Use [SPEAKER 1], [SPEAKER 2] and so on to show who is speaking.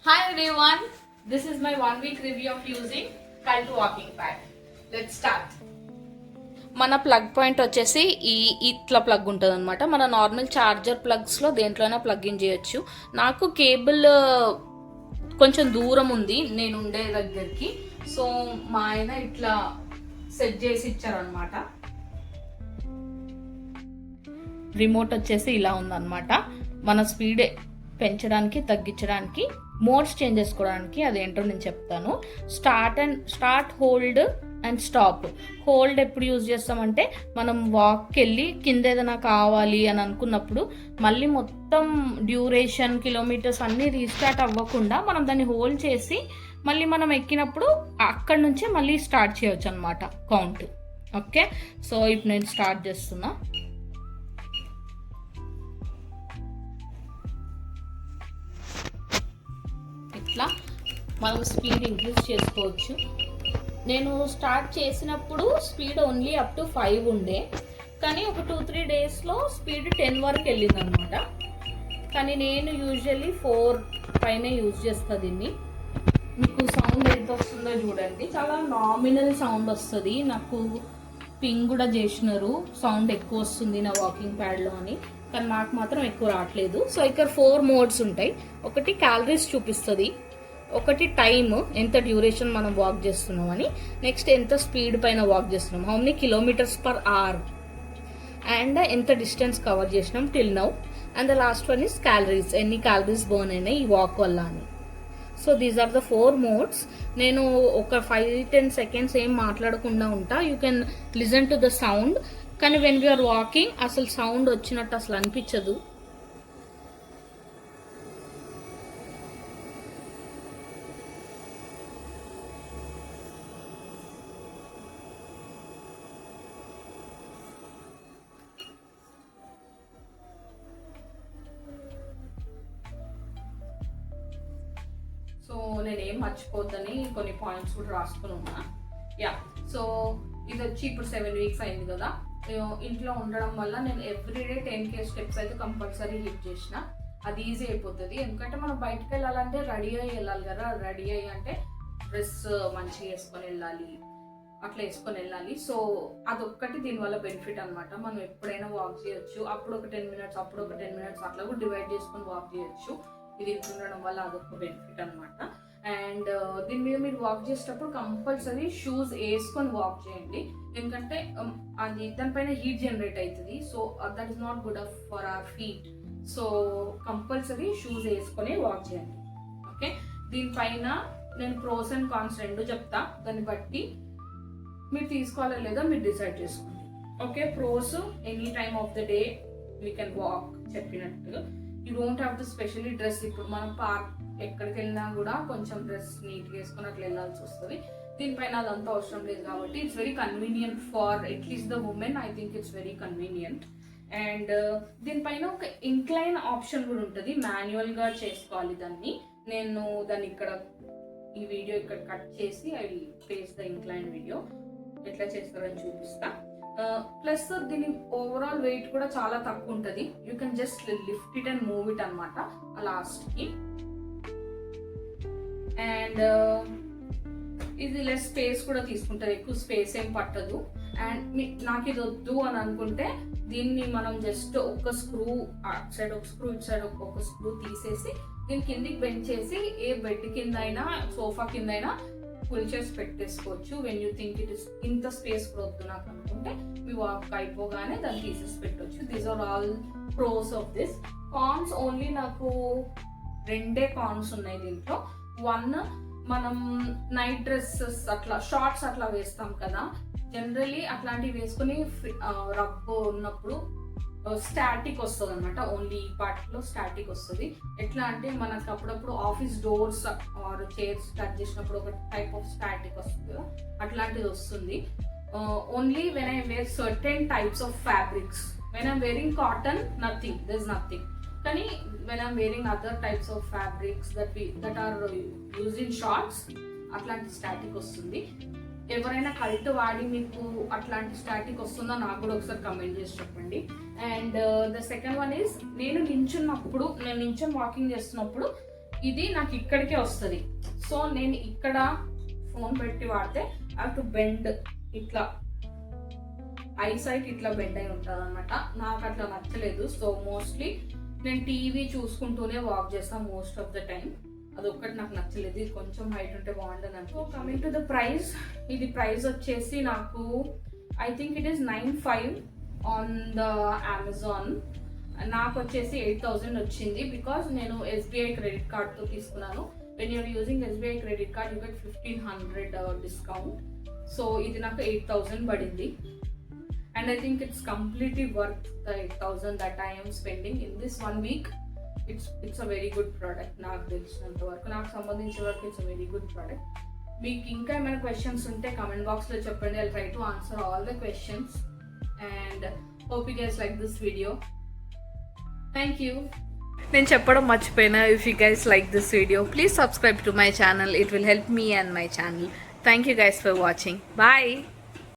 [SPEAKER 1] Hi everyone, this is my 1 week review of using Cult walking pad. Let's start. మన plug point వచ్చేసి ఇట్లా plug ఉంటుంది అనమాట. మన నార్మల్ చార్జర్ ప్లగ్స్లో దేంట్లోనే ప్లగ్ ఇన్ చేయొచ్చు. నాకు కేబుల్ కొంచెం దూరం ఉంది నేను ఉండే దగ్గరికి, సో మా ఆయన ఇట్లా సెట్ చేసి ఇచ్చారనమాట. రిమోట్ వచ్చేసి ఇలా ఉందన్నమాట. మన స్పీడ్ పెంచడానికి తగ్గించడానికి మోడ్స్ చేంజ్ చేసుకోవడానికి అదేంటో నేను చెప్తాను. Start hold and stop. Hold ఎప్పుడు యూజ్ చేస్తామంటే మనం వాక్కి వెళ్ళి కింద ఏదైనా కావాలి అని అనుకున్నప్పుడు మళ్ళీ మొత్తం డ్యూరేషన్ కిలోమీటర్స్ అన్నీ రీస్టార్ట్ అవ్వకుండా మనం దాన్ని హోల్డ్ చేసి మళ్ళీ మనం ఎక్కినప్పుడు అక్కడి నుంచే మళ్ళీ స్టార్ట్ చేయొచ్చు అనమాట కౌంట్. ఓకే, సో ఇప్పుడు నేను స్టార్ట్ చేస్తున్నా. ఇట్లా మనం స్పీడ్ ఇంక్రీజ్ చేసుకోవచ్చు. నేను స్టార్ట్ చేసినప్పుడు స్పీడ్ ఓన్లీ అప్ టు 5 ఉండే, కానీ ఒక 2-3 డేస్లో స్పీడ్ 10 వరకు వెళ్ళింది అనమాట. కానీ నేను యూజువల్లీ 4 పైన యూజ్ చేస్తా దీన్ని. మీకు సౌండ్ ఎంత వస్తుందో చూడండి, చాలా నామినల్ సౌండ్ వస్తుంది. నాకు పింగ్ కూడా చేసినారు, సౌండ్ ఎక్కువ వస్తుంది నా వాకింగ్ ప్యాడ్లో అని, కానీ నాకు మాత్రం ఎక్కువ రావట్లేదు. సో ఇక్కడ 4 మోడ్స్ ఉంటాయి. ఒకటి క్యాలరీస్ చూపిస్తుంది, ఒకటి టైమ్ ఎంత డ్యూరేషన్ మనం వాక్ చేస్తున్నాం అని, నెక్స్ట్ ఎంత స్పీడ్ పైన వాక్ చేస్తున్నాం, how many kilometers per hour, and ఎంత డిస్టెన్స్ కవర్ చేసినాం till now, and the last one is calories, ఎన్ని క్యాలరీస్ బర్న్ అయినాయి ఈ వాక్ వల్ల అని. So these are the 4 modes. నేను ఒక 5-10 సెకండ్స్ ఏం మాట్లాడకుండా ఉంటా. You can listen to the sound, కానీ వెన్ వీఆర్ వాకింగ్ అసలు సౌండ్ వచ్చినట్టు అసలు అనిపించదు. సో నేనేం మర్చిపోద్దని కొన్ని పాయింట్స్ కూడా రాసుకుని ఉన్నా. యా, సో ఇది వచ్చి ఇప్పుడు 7 weeks అయింది కదా. ఇంట్లో ఉండడం వల్ల నేను ఎవ్రీడే 10K స్టెప్స్ అయితే కంపల్సరీ హిట్ చేసిన. అది ఈజీ అయిపోతుంది, ఎందుకంటే మనం బయటకు వెళ్ళాలంటే రెడీ అయ్యి వెళ్ళాలి కదా. రెడీ అయ్యి అంటే డ్రెస్ మంచిగా వేసుకొని వెళ్ళాలి, అట్లా వేసుకొని వెళ్ళాలి. సో అదొక్కటి దీనివల్ల బెనిఫిట్ అనమాట. మనం ఎప్పుడైనా వాక్ చేయొచ్చు, అప్పుడు ఒక 10 minutes అప్పుడు ఒక 10 minutes అట్లా కూడా డివైడ్ చేసుకొని వాక్ చేయొచ్చు. ఇది ఉండడం వల్ల అదొక బెనిఫిట్ అనమాట. అండ్ దీని మీద మీరు వాక్ చేసేటప్పుడు కంపల్సరీ షూస్ వేసుకొని వాక్ చేయండి, ఎందుకంటే అది దానిపైన హీట్ జనరేట్ అవుతుంది. So that is not good for hour feet. So compulsory shoes వేసుకొని వాక్ చేయండి. ఓకే, దీనిపైన నేను ప్రోస్ అండ్ కాన్స్ రెండు చెప్తా, దాన్ని బట్టి మీరు తీసుకోవాలో లేదో మీరు డిసైడ్ చేసుకోండి. Okay, pros, any time of the day we can walk చెప్పినట్టు. You don't have to specially dress. ఇప్పుడు మనం పార్క్ ఎక్కడికి వెళ్ళినా కూడా కొంచెం డ్రెస్ నీట్గా వేసుకొని అట్లా వెళ్ళాల్సి వస్తుంది. దీనిపైన అదంతా అవసరం లేదు కాబట్టి it's very convenient for at least the women. I think it's very convenient. And దీనిపైన ఒక ఇంక్లైన్ ఆప్షన్ కూడా ఉంటుంది, మాన్యువల్గా చేసుకోవాలి దాన్ని. నేను దాన్ని ఇక్కడ ఈ వీడియో ఇక్కడ కట్ చేసి I will place the incline video ఎట్లా చేస్తారని చూపిస్తా. ప్లస్ దీని ఓవరాల్ వెయిట్ కూడా చాలా తక్కువ ఉంటుంది. You can just lift it and move it అనమాట లాస్ట్కి. అండ్ ఇది లెస్ స్పేస్ కూడా తీసుకుంటుంది, ఎక్కువ స్పేస్ ఏం పట్టదు. అండ్ నాకు ఇది వద్దు అని అనుకుంటే దీన్ని మనం జస్ట్ ఒక స్క్రూ అటు సైడ్ ఒక స్క్రూ ఇటు సైడ్ ఒక స్క్రూ తీసేసి దీన్ని కిందికి బెండ్ చేసి ఏ బెడ్ కింద అయినా సోఫా కింద అయినా ఫుల్ చేసి పెట్టేసుకోవచ్చు. When you think it is ఇంత స్పేస్ కూడా వద్దు నాకు అనుకుంటే మీ వాక్ అయిపోగానే దాన్ని తీసేసి పెట్టవచ్చు. These are all pros of this. Cons only నాకు 2 కాన్స్ ఉన్నాయి దీంట్లో. 1, మనం నైట్ డ్రెస్సెస్ అట్లా షార్ట్స్ అట్లా వేస్తాం కదా, జనరలీ అట్లాంటివి వేసుకుని రబ్ ఉన్నప్పుడు స్టాటిక్ వస్తుంది అనమాట. ఓన్లీ ఈ పార్ట్లో స్టాటిక్ వస్తుంది. ఎట్లా అంటే మనకు అప్పుడప్పుడు office doors or chairs touch చేసినప్పుడు ఒక టైప్ ఆఫ్ స్టాటిక్ వస్తుంది కదా, అట్లాంటిది వస్తుంది. Only when I wear certain types of fabrics. When I'm wearing cotton nothing, there is nothing. కానీ when I'm wearing other types of fabrics that are used in shorts, అట్లాంటి static వస్తుంది. ఎవరైనా cult వాడి మీకు అట్లాంటి స్టాటిక్ వస్తుందో నాకు కూడా ఒకసారి కమెంట్ చేసి చెప్పండి. And the second one is, నేను నించుని వాకింగ్ చేస్తున్నప్పుడు ఇది నాకు ఇక్కడికే వస్తుంది. సో నేను ఇక్కడ ఫోన్ పెట్టి వాడితే ఐ టు బెండ్, ఇట్లా ఐ సైట్ ఇట్లా బెండ్ అయి ఉంటుంది అనమాట. నాకు అట్లా నచ్చలేదు. సో మోస్ట్లీ నేను టీవీ చూసుకుంటూనే వాక్ చేస్తాను మోస్ట్ ఆఫ్ ద టైం. అదొక్కటి నాకు నచ్చలేదు, ఇది కొంచెం హైట్ ఉంటే బాగుంటుంది అనుకో. కమింగ్ టు ద ప్రైస్, ఇది ప్రైస్ వచ్చేసి నాకు I think it is 9,500 on the Amazon. నాకు వచ్చేసి 8,000 వచ్చింది బికాస్ నేను SBI క్రెడిట్ కార్డ్తో తీసుకున్నాను. When you're using SBI credit card you get 1,500 discount. So ఇది నాకు 8,000 పడింది. And I think it's completely worth the 8,000 that I am spending in this 1 week. It's a very good product. నాకు తెలిసినంత వరకు, నాకు సంబంధించిన వరకు it's a very good product. మీకు ఇంకా ఏమైనా క్వశ్చన్స్ ఉంటే కామెంట్ బాక్స్లో చెప్పండి. I'll try to answer all the questions and hope you guys like this video. Thank you. నేను చెప్పడం మర్చిపోయినా, if you guys like this video, please subscribe to my channel. It will help me and my channel. Thank you guys for watching. Bye.